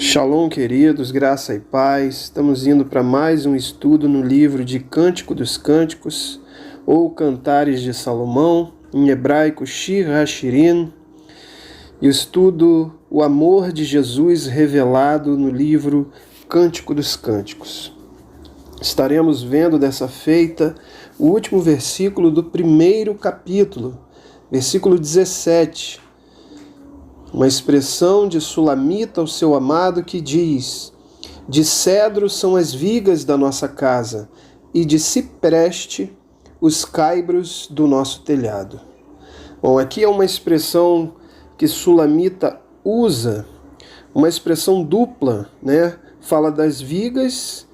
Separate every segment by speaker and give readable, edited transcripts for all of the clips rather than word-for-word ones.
Speaker 1: Shalom, queridos, graça e paz. Estamos indo para mais um estudo no livro de Cântico dos Cânticos, ou Cantares de Salomão, em hebraico Shir HaShirim, e estudo o amor de Jesus revelado no livro Cântico dos Cânticos. Estaremos vendo dessa feita o último versículo do primeiro capítulo, versículo 17, uma expressão de Sulamita ao seu amado que diz: de cedro são as vigas da nossa casa, e de cipreste os caibros do nosso telhado. Bom, aqui é uma expressão que Sulamita usa, uma expressão dupla, né? Fala das vigas,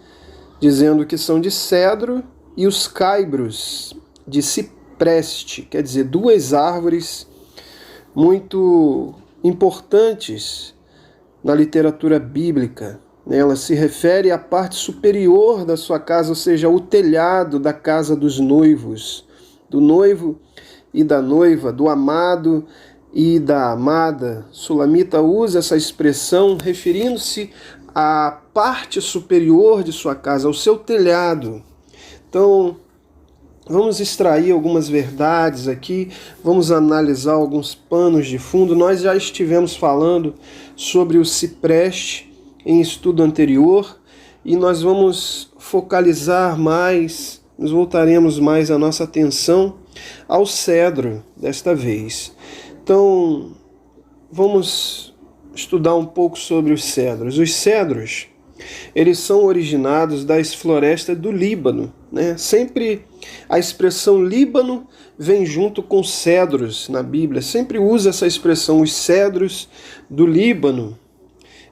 Speaker 1: dizendo que são de cedro, e os caibros de cipreste, quer dizer, duas árvores muito importantes na literatura bíblica. Ela se refere à parte superior da sua casa, ou seja, o telhado da casa dos noivos, do noivo e da noiva, do amado e da amada. Sulamita usa essa expressão referindo-se à parte superior de sua casa, ao seu telhado. Então, vamos extrair algumas verdades aqui, vamos analisar alguns panos de fundo. Nós já estivemos falando sobre o cipreste em estudo anterior e nós vamos focalizar mais, nós voltaremos mais a nossa atenção ao cedro desta vez. Então, vamos estudar um pouco sobre os cedros. Os cedros, eles são originados das florestas do Líbano, né? Sempre a expressão Líbano vem junto com cedros na Bíblia, sempre usa essa expressão, os cedros do Líbano.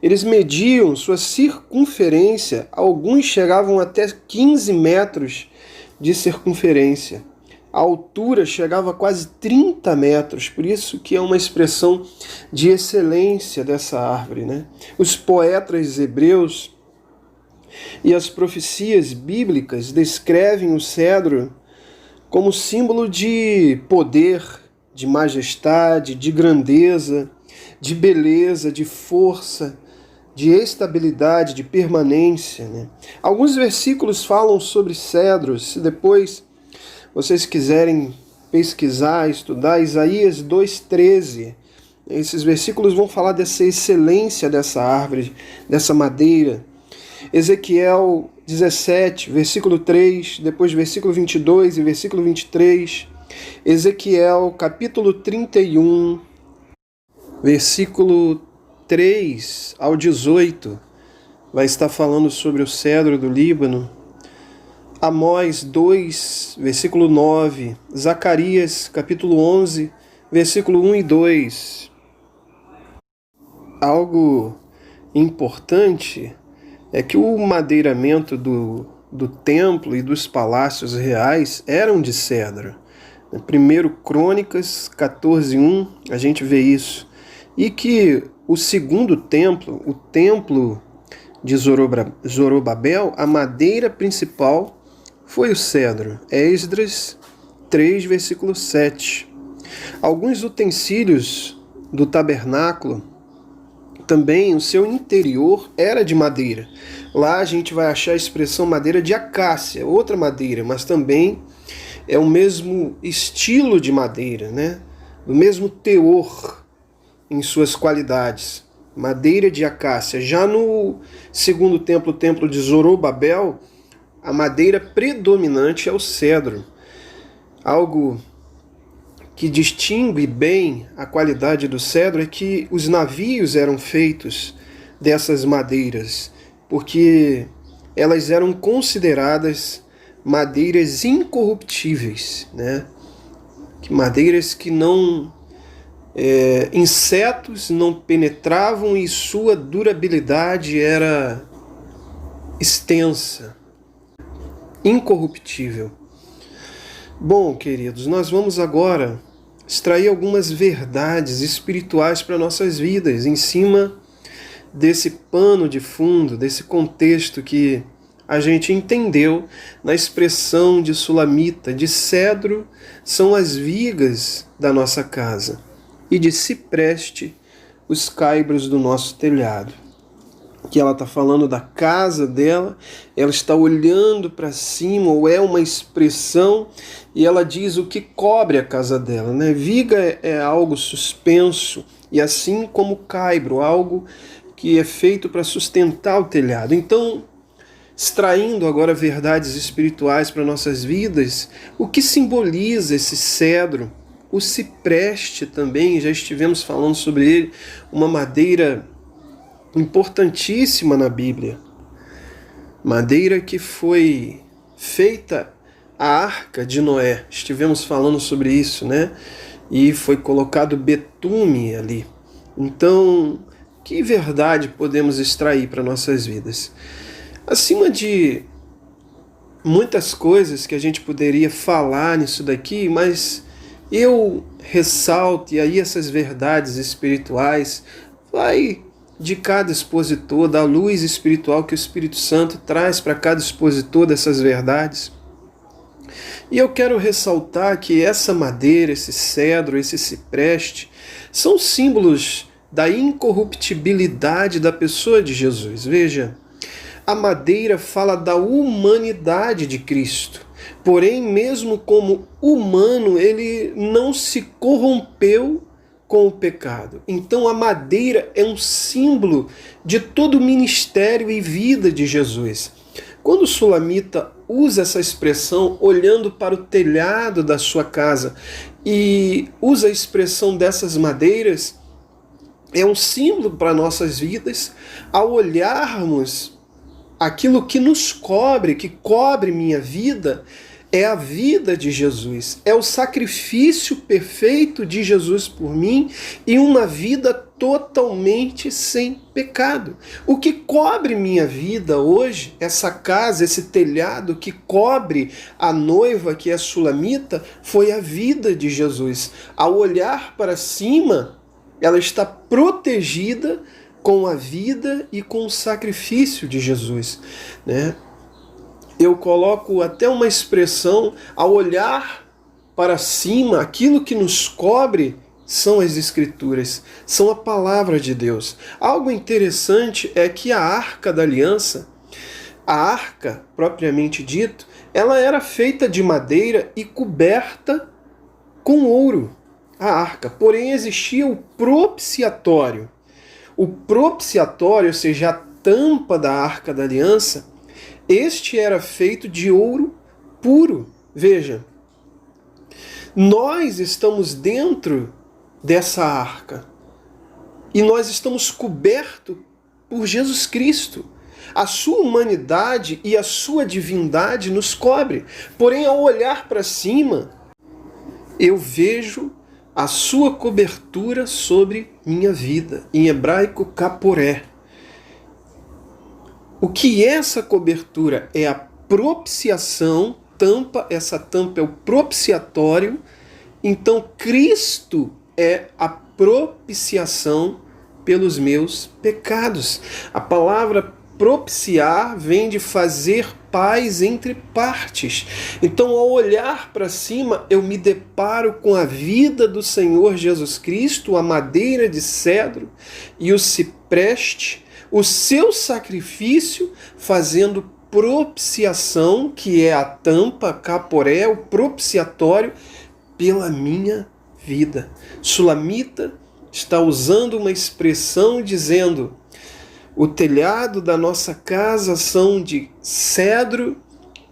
Speaker 1: Eles mediam sua circunferência, alguns chegavam até 15 metros de circunferência. A altura chegava a quase 30 metros, por isso que é uma expressão de excelência dessa árvore, né? Os poetas hebreus e as profecias bíblicas descrevem o cedro como símbolo de poder, de majestade, de grandeza, de beleza, de força, de estabilidade, de permanência, né? Alguns versículos falam sobre cedros. Se depois vocês quiserem pesquisar, estudar, Isaías 2,13, esses versículos vão falar dessa excelência dessa árvore, dessa madeira. Ezequiel 17, versículo 3, depois versículo 22 e versículo 23. Ezequiel capítulo 31, versículo 3 ao 18, vai estar falando sobre o cedro do Líbano. Amós 2, versículo 9. Zacarias capítulo 11, versículo 1 e 2. Algo importante é que o madeiramento do templo e dos palácios reais eram de cedro. Primeiro Crônicas 14:1, a gente vê isso. E que o segundo templo, o templo de Zorobabel, a madeira principal foi o cedro. Esdras 3, versículo 7. Alguns utensílios do tabernáculo, também o seu interior era de madeira. Lá a gente vai achar a expressão madeira de acácia, outra madeira, mas também é o mesmo estilo de madeira, né? O mesmo teor em suas qualidades. Madeira de acácia. Já no segundo templo, o templo de Zorobabel, a madeira predominante é o cedro. Algo que distingue bem a qualidade do cedro é que os navios eram feitos dessas madeiras, porque elas eram consideradas madeiras incorruptíveis, né? Madeiras que não insetos não penetravam e sua durabilidade era extensa, incorruptível. Bom, queridos, nós vamos agora extrair algumas verdades espirituais para nossas vidas, em cima desse pano de fundo, desse contexto que a gente entendeu na expressão de Sulamita: de cedro são as vigas da nossa casa, e de cipreste os caibros do nosso telhado. que ela está falando da casa dela, ela está olhando para cima, ou é uma expressão, e ela diz o que cobre a casa dela, né? Viga é algo suspenso, e assim como caibro, algo que é feito para sustentar o telhado. Então, extraindo agora verdades espirituais para nossas vidas, o que simboliza esse cedro? O cipreste também, já estivemos falando sobre ele, uma madeira importantíssima na Bíblia. Madeira que foi feita a arca de Noé. Estivemos falando sobre isso, né? E foi colocado betume ali. Então, que verdade podemos extrair para nossas vidas? Acima de muitas coisas que a gente poderia falar nisso daqui, mas eu ressalto, e aí essas verdades espirituais vai de cada expositor, da luz espiritual que o Espírito Santo traz para cada expositor dessas verdades. E eu quero ressaltar que essa madeira, esse cedro, esse cipreste, são símbolos da incorruptibilidade da pessoa de Jesus. Veja, a madeira fala da humanidade de Cristo. Porém, mesmo como humano, ele não se corrompeu com o pecado. Então a madeira é um símbolo de todo o ministério e vida de Jesus. Quando o sulamita usa essa expressão olhando para o telhado da sua casa e usa a expressão dessas madeiras, é um símbolo para nossas vidas ao olharmos aquilo que nos cobre, que cobre minha vida, é a vida de Jesus, é o sacrifício perfeito de Jesus por mim e uma vida totalmente sem pecado. O que cobre minha vida hoje, essa casa, esse telhado que cobre a noiva que é sulamita, foi a vida de Jesus. Ao olhar para cima, ela está protegida com a vida e com o sacrifício de Jesus, né? Eu coloco até uma expressão, ao olhar para cima, aquilo que nos cobre são as Escrituras, são a palavra de Deus. Algo interessante é que a Arca da Aliança, a arca, propriamente dito, ela era feita de madeira e coberta com ouro, a arca. Porém, existia o propiciatório. O propiciatório, ou seja, a tampa da Arca da Aliança, este era feito de ouro puro. Veja, nós estamos dentro dessa arca e nós estamos cobertos por Jesus Cristo. A sua humanidade e a sua divindade nos cobre. Porém, ao olhar para cima, eu vejo a sua cobertura sobre minha vida. Em hebraico, kaporé. O que é essa cobertura? É a propiciação, essa tampa é o propiciatório. Então Cristo é a propiciação pelos meus pecados. A palavra propiciar vem de fazer paz entre partes. Então, ao olhar para cima, eu me deparo com a vida do Senhor Jesus Cristo, a madeira de cedro e o cipreste, o seu sacrifício fazendo propiciação, que é a tampa, caporé, o propiciatório, pela minha vida. Sulamita está usando uma expressão dizendo: o telhado da nossa casa são de cedro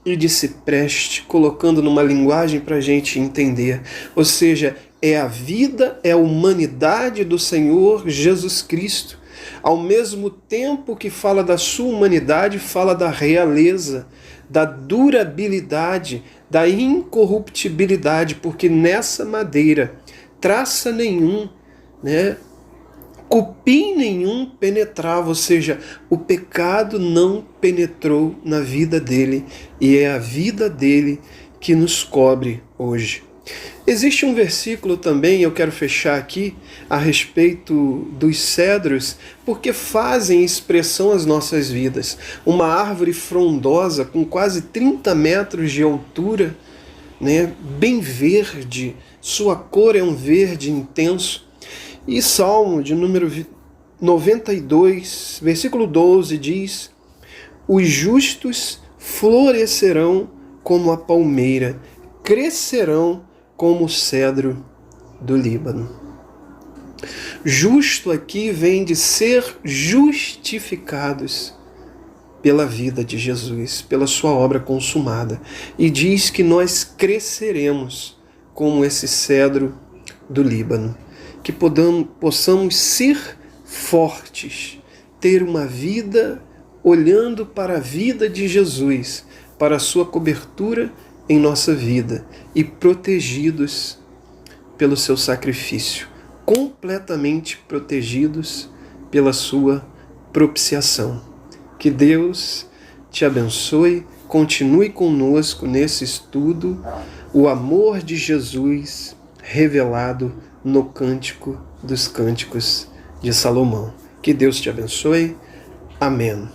Speaker 1: e de cipreste, colocando numa linguagem para a gente entender. Ou seja, é a vida, é a humanidade do Senhor Jesus Cristo. Ao mesmo tempo que fala da sua humanidade, fala da realeza, da durabilidade, da incorruptibilidade, porque nessa madeira, traça nenhum, cupim nenhum penetrava, ou seja, o pecado não penetrou na vida dele, e é a vida dele que nos cobre hoje. Existe um versículo também, eu quero fechar aqui, a respeito dos cedros, porque fazem expressão às nossas vidas. Uma árvore frondosa, com quase 30 metros de altura, bem verde, sua cor é um verde intenso. E Salmo de número 92, versículo 12 diz: os justos florescerão como a palmeira, crescerão como o cedro do Líbano. Justo aqui vem de ser justificados pela vida de Jesus, pela sua obra consumada. E diz que nós cresceremos como esse cedro do Líbano. Que possamos ser fortes, ter uma vida olhando para a vida de Jesus, para a sua cobertura em nossa vida e protegidos pelo seu sacrifício, completamente protegidos pela sua propiciação. Que Deus te abençoe, continue conosco nesse estudo, o amor de Jesus revelado no Cântico dos Cânticos de Salomão. Que Deus te abençoe. Amém.